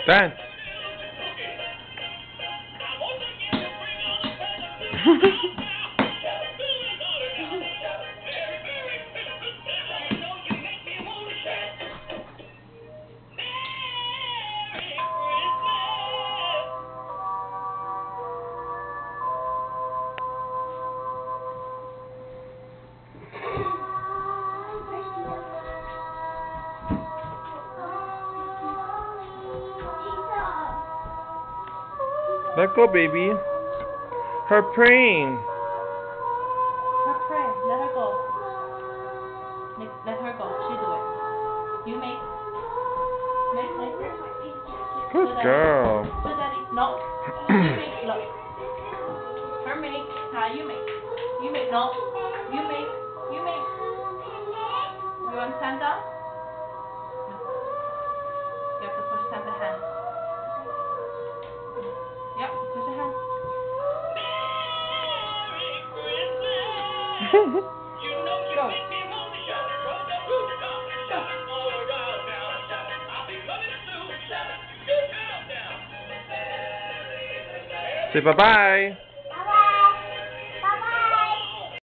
Dance. Let go, baby. Her praying. Her pray. Let her go. Let her go. She do it. You make. Good girl. So daddy. No. You make. Look. Her make. Now you make. You make. No. You make. You make. You want to stand up? No. You have to push Santa's hand. Yep. Push the hand. Go. Say bye-bye.